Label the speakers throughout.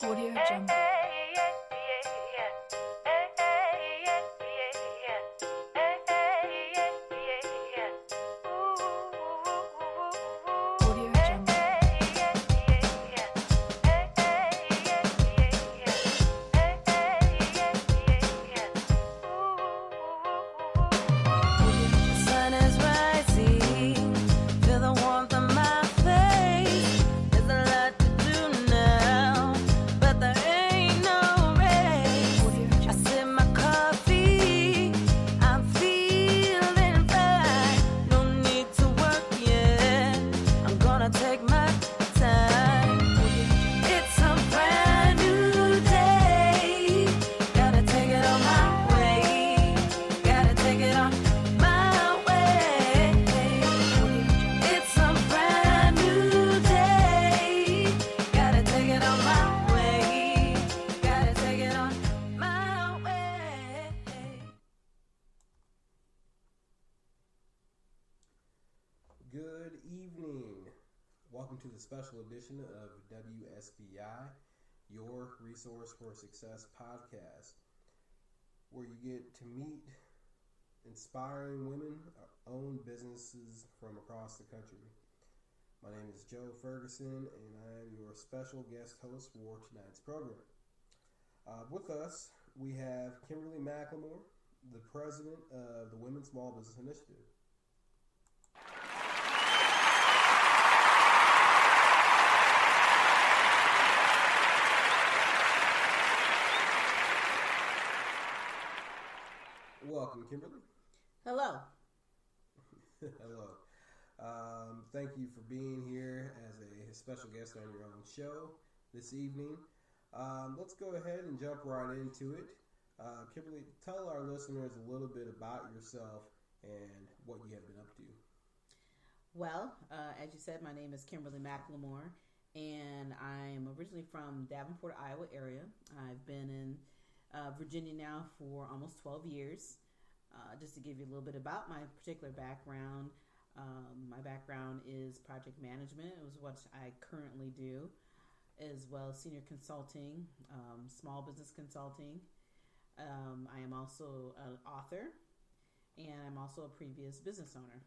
Speaker 1: Audio Jungle. Audio Jungle.
Speaker 2: Sun is rising, feel the warmth on my face. There's a lot to do now, but there ain't no race. I sip my coffee, I'm feeling fine. No need to work yet, I'm gonna take my time. It's a brand new day, gotta take it on my way, gotta take it on my way. It's a brand new day, gotta take it on my way, gotta take it on my way.
Speaker 3: Good evening. Welcome to the special edition of WSBI, your Resource for Success podcast, where you get to meet inspiring women own businesses from across the country. My name is Joe Ferguson, and I am your special guest host for tonight's program. With us, we have Kimberly McLemore, the president of the Women's Small Business Initiative. Welcome, Kimberly.
Speaker 2: Hello.
Speaker 3: Hello. Thank you for being here as a special guest on your own show this evening. Let's go ahead and jump right into it. Kimberly, tell our listeners a little bit about yourself and what you have been up to.
Speaker 4: Well, as you said, my name is Kimberly McLemore, and I'm originally from Davenport, Iowa area. I've been in Virginia now for almost 12 years. Just to give you a little bit about my particular background, my background is project management. It was what I currently do, as well as senior consulting, small business consulting. I am also an author, and I'm also a previous business owner.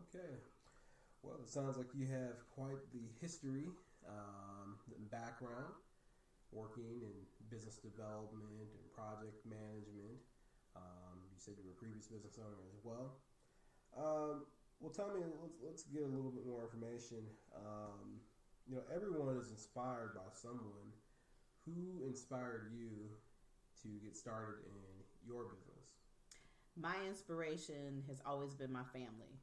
Speaker 3: Okay. Well, it sounds like you have quite the history and background working in business development and project management. You said you were a previous business owner as well. Well, tell me, let's get a little bit more information. Everyone is inspired by someone. Who inspired you to get started in your business?
Speaker 4: My inspiration has always been my family.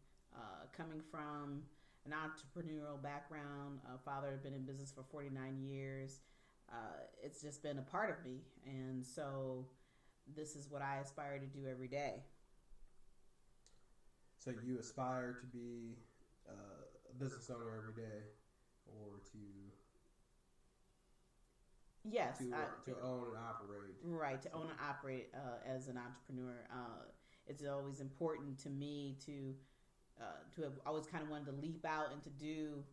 Speaker 4: Coming from an entrepreneurial background, father had been in business for 49 years. It's just been a part of me. And so this is what I aspire to do every day.
Speaker 3: So you aspire to be a business owner every day, or
Speaker 4: Yes.
Speaker 3: to own and operate.
Speaker 4: Right, to own and operate as an entrepreneur. It's always important to me to have always kind of wanted to leap out and to do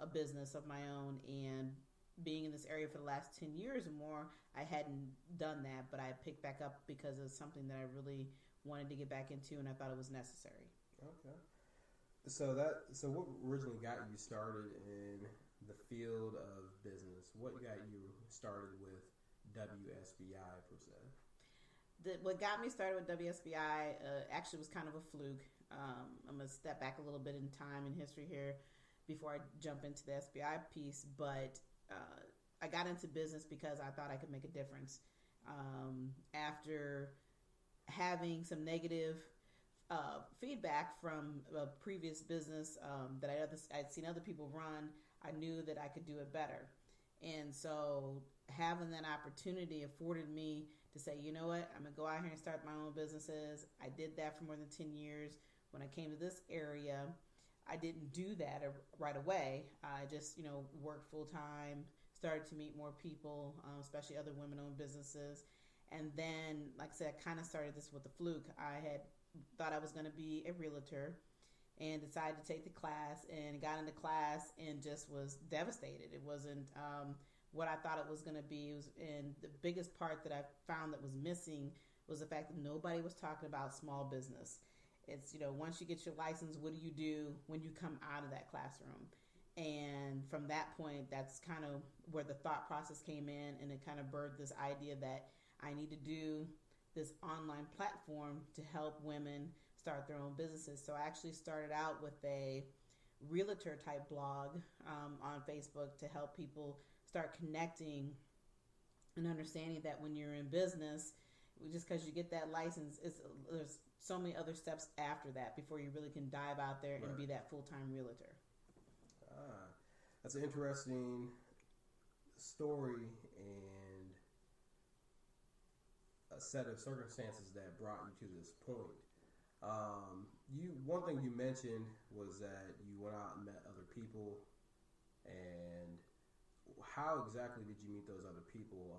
Speaker 4: a business of my own. And being in this area for the last 10 years or more, I hadn't done that, but I picked back up because it's something that I really wanted to get back into, and I thought it was necessary.
Speaker 3: Okay. So what originally got you started in the field of business? What got you started with WSBI per se?
Speaker 4: What got me started with WSBI actually was kind of a fluke. I'm going to step back a little bit in time and history here before I jump into the SBI piece, but I got into business because I thought I could make a difference. After having some negative feedback from a previous business that I'd seen other people run, I knew that I could do it better. And so having that opportunity afforded me to say, you know what, I'm going to go out here and start my own businesses. I did that for more than 10 years. When I came to this area, I didn't do that right away. I just, worked full time, started to meet more people, especially other women-owned businesses. And then, like I said, I kind of started this with a fluke. I had thought I was going to be a realtor and decided to take the class and got into class and just was devastated. It wasn't what I thought it was going to be. And the biggest part that I found that was missing was the fact that nobody was talking about small business. It's, once you get your license, what do you do when you come out of that classroom? And from that point, that's kind of where the thought process came in, and it kind of birthed this idea that I need to do this online platform to help women start their own businesses. So I actually started out with a realtor type blog on Facebook to help people start connecting and understanding that when you're in business, just because you get that license, there's so many other steps after that before you really can dive out there and be that full-time realtor.
Speaker 3: That's an interesting story and a set of circumstances that brought you to this point. One thing you mentioned was that you went out and met other people, and how exactly did you meet those other people,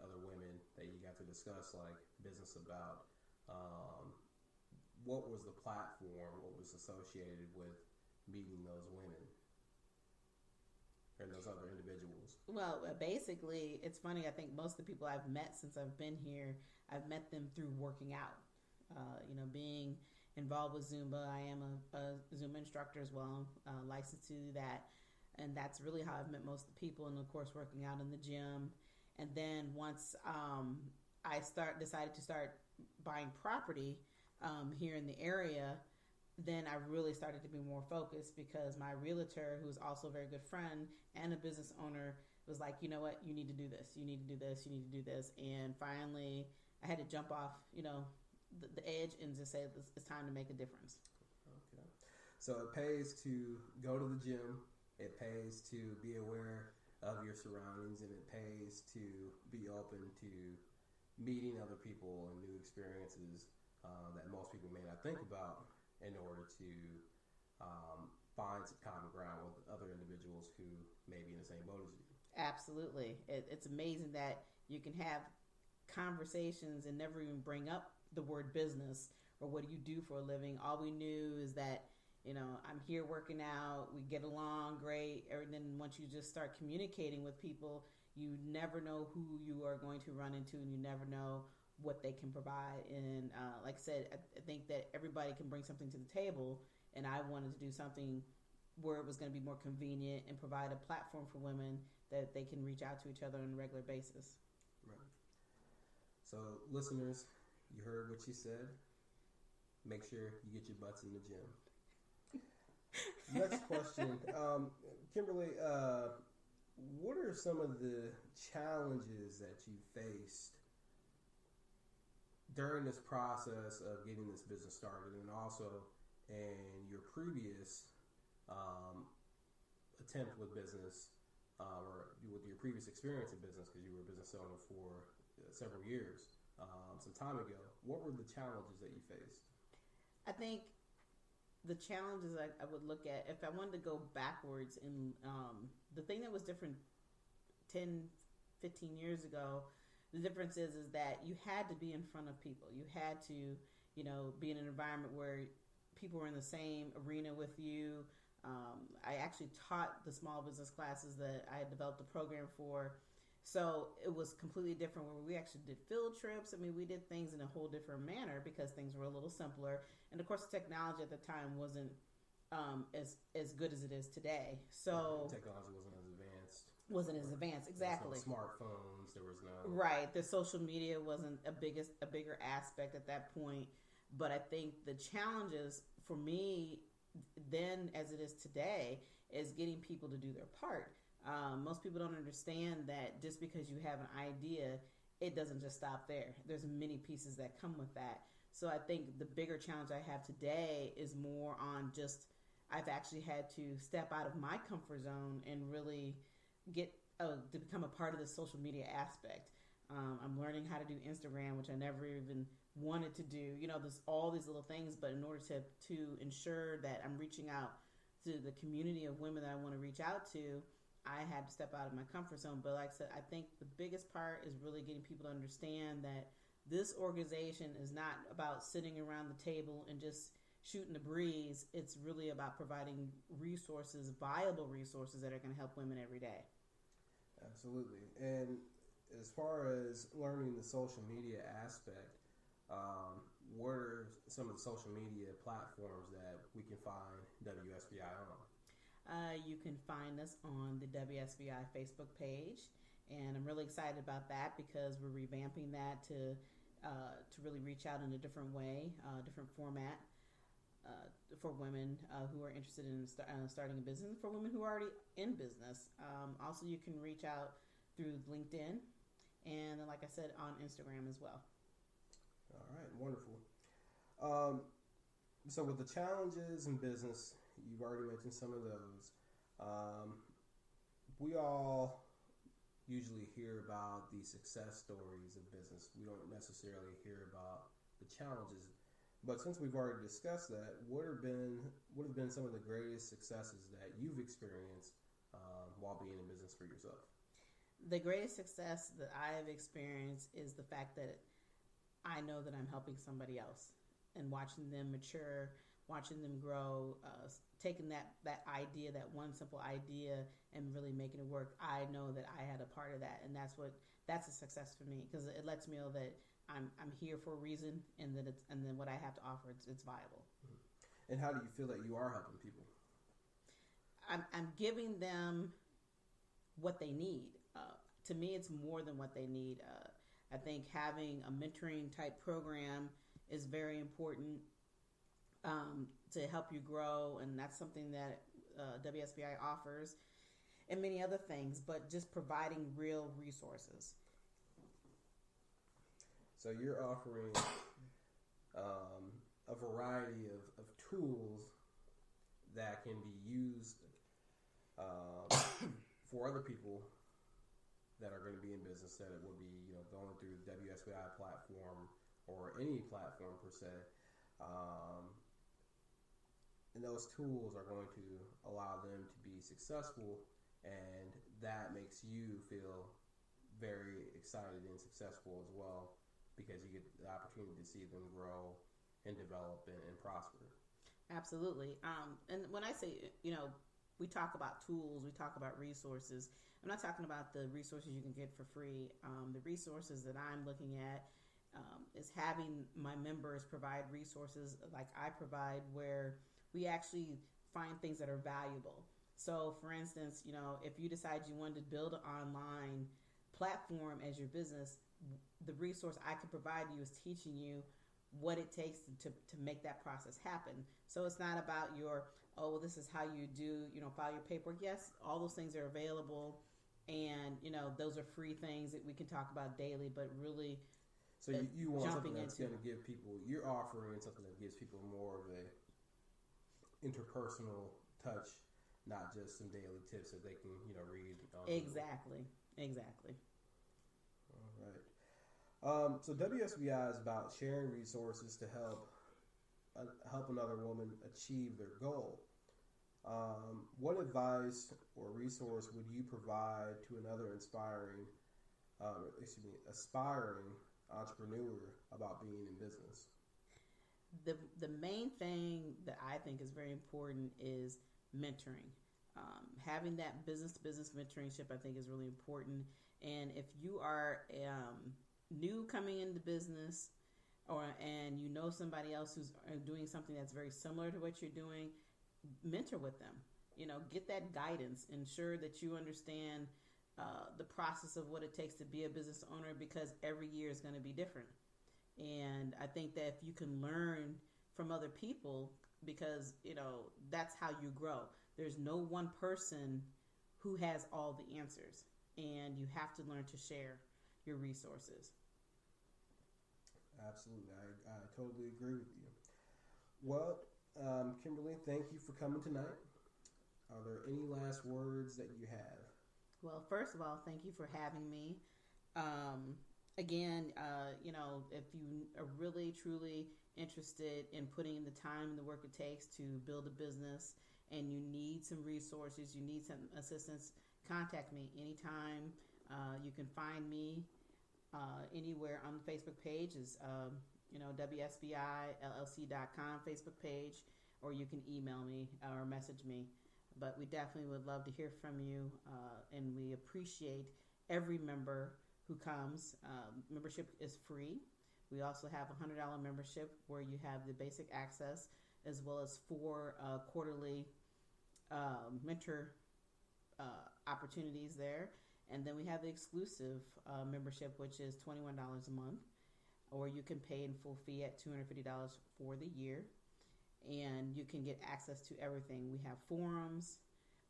Speaker 3: other women that you got to discuss like business about? What was the platform? What was associated with meeting those women and those other individuals?
Speaker 4: Well, basically, it's funny. I think most of the people I've met since I've been here, I've met them through working out. Being involved with Zumba. I am a Zumba instructor as well, licensed to do that. And that's really how I've met most of the people, and of course working out in the gym. And then once I decided to start buying property here in the area, then I really started to be more focused, because my realtor, who's also a very good friend and a business owner, was like, you know what, you need to do this, you need to do this, you need to do this. And finally I had to jump off, the edge and just say it's time to make a difference.
Speaker 3: Okay. So it pays to go to the gym, it pays to be aware of your surroundings, and it pays to be open to meeting other people and new experiences that most people may not think about, in order to find some common ground with other individuals who may be in the same boat as you.
Speaker 4: Absolutely. It's amazing that you can have conversations and never even bring up the word business or what do you do for a living. All we knew is that, I'm here working out, we get along great. And then once you just start communicating with people, you never know who you are going to run into, and you never know what they can provide. And like I said, I think that everybody can bring something to the table, and I wanted to do something where it was going to be more convenient and provide a platform for women that they can reach out to each other on a regular basis.
Speaker 3: Right. So listeners, you heard what she said. Make sure you get your butts in the gym. Next question. Kimberly, what are some of the challenges that you faced during this process of getting this business started, and also in your previous attempt with business, or with your previous experience in business, because you were a business owner for several years, some time ago? What were the challenges that you faced?
Speaker 4: I think the challenges I would look at, if I wanted to go backwards, and the thing that was different 10, 15 years ago, the difference is that you had to be in front of people. You had to, be in an environment where people were in the same arena with you. I actually taught the small business classes that I had developed a program for. So it was completely different, where we actually did field trips. I mean, we did things in a whole different manner because things were a little simpler. And of course, the technology at the time wasn't as good as it is today. So
Speaker 3: technology wasn't as advanced.
Speaker 4: Exactly.
Speaker 3: There was no smartphones. There was no
Speaker 4: right. The social media wasn't a bigger aspect at that point. But I think the challenges for me then, as it is today, is getting people to do their part. Most people don't understand that just because you have an idea, it doesn't just stop there. There's many pieces that come with that. So I think the bigger challenge I have today is more on just, I've actually had to step out of my comfort zone and really get to become a part of the social media aspect. I'm learning how to do Instagram, which I never even wanted to do. There's all these little things, but in order to ensure that I'm reaching out to the community of women that I want to reach out to, I had to step out of my comfort zone. But like I said, I think the biggest part is really getting people to understand that this organization is not about sitting around the table and just shooting the breeze. It's really about providing resources, viable resources that are going to help women every day.
Speaker 3: Absolutely. And as far as learning the social media aspect, what are some of the social media platforms that we can find WSBI on?
Speaker 4: You can find us on the WSBI Facebook page, and I'm really excited about that because we're revamping that to really reach out in a different way, different format for women who are interested in starting a business, for women who are already in business. Also, you can reach out through LinkedIn, and then, like I said, on Instagram as well.
Speaker 3: All right, wonderful. So with the challenges in business, you've already mentioned some of those. We all usually hear about the success stories of business. We don't necessarily hear about the challenges. But since we've already discussed that, what have been some of the greatest successes that you've experienced while being in business for yourself?
Speaker 4: The greatest success that I've experienced is the fact that I know that I'm helping somebody else and watching them mature, watching them grow, taking that idea, that one simple idea, and really making it work. I know that I had a part of that, and that's a success for me because it lets me know that I'm here for a reason, and then what I have to offer, it's viable.
Speaker 3: And how do you feel that you are helping people?
Speaker 4: I'm giving them what they need. To me, it's more than what they need. I think having a mentoring type program is very important to help you grow, and that's something that WSBI offers, and many other things, but just providing real resources.
Speaker 3: So you're offering a variety of tools that can be used for other people that are going to be in business, that it would be going through the WSBI platform or any platform per se. And those tools are going to allow them to be successful, and that makes you feel very excited and successful as well, because you get the opportunity to see them grow and develop and prosper. Absolutely.
Speaker 4: And when I say, we talk about tools, we talk about resources, I'm not talking about the resources you can get for free. The resources that I'm looking at is having my members provide resources like I provide, where we actually find things that are valuable. So, for instance, if you decide you wanted to build an online platform as your business, the resource I can provide you is teaching you what it takes to make that process happen. So it's not about this is how you do, file your paperwork. Yes, all those things are available, and, those are free things that we can talk about daily, but really...
Speaker 3: So you want something that's going to give people, you're offering something that gives people more of a interpersonal touch, not just some daily tips that they can, read.
Speaker 4: Exactly.
Speaker 3: All right. So WSBI is about sharing resources to help another woman achieve their goal. What advice or resource would you provide to another aspiring entrepreneur about being in business?
Speaker 4: The main thing that I think is very important is mentoring. Having that business-to-business mentoringship, I think, is really important. And if you are new coming into business, and you know somebody else who's doing something that's very similar to what you're doing, mentor with them. Get that guidance. Ensure that you understand the process of what it takes to be a business owner, because every year is going to be different. And I think that if you can learn from other people, because, that's how you grow. There's no one person who has all the answers, and you have to learn to share your resources.
Speaker 3: Absolutely. I totally agree with you. Well, Kimberly, thank you for coming tonight. Are there any last words that you have?
Speaker 4: Well, first of all, thank you for having me. Again, if you are really, truly interested in putting in the time and the work it takes to build a business, and you need some resources, you need some assistance, contact me anytime. You can find me anywhere on the Facebook page is, WSBILLC.com Facebook page, or you can email me or message me. but we definitely would love to hear from you, and we appreciate every member who comes. Membership is free. We also have a $100 membership where you have the basic access as well as 4 quarterly mentor opportunities there. And then we have the exclusive membership, which is $21 a month, or you can pay in full fee at $250 for the year. And you can get access to everything. We have forums,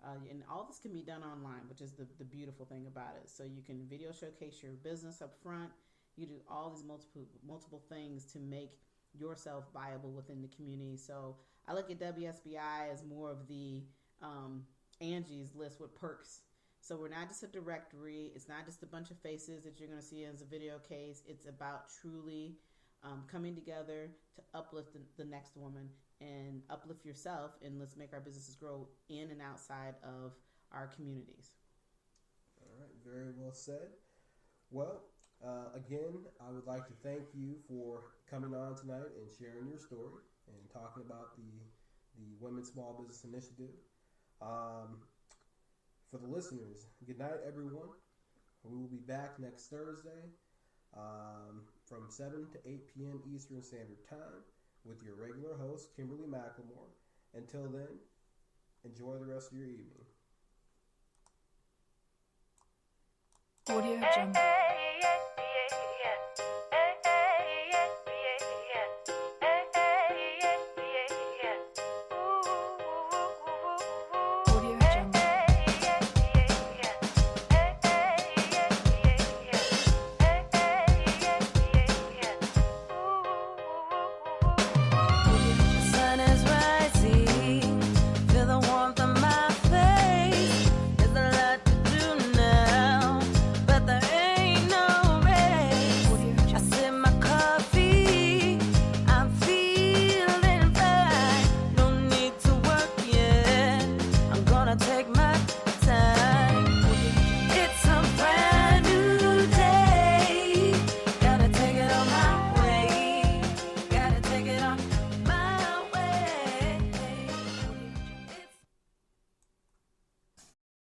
Speaker 4: and all this can be done online, which is the beautiful thing about it. So you can video showcase your business up front. You do all these multiple things to make yourself viable within the community. So I look at WSBI as more of the Angie's List with perks. So we're not just a directory. It's not just a bunch of faces that you're going to see as a video case. It's about truly coming together to uplift the next woman and uplift yourself, and let's make our businesses grow in and outside of our communities.
Speaker 3: All right, very well said. Well, again, I would like to thank you for coming on tonight and sharing your story and talking about the Women's Small Business Initiative. For the listeners, good night, everyone. We will be back next Thursday from 7 to 8 p.m. Eastern Standard Time with your regular host, Kimberly McLemore. Until then, enjoy the rest of your evening.
Speaker 1: Audio Jungle.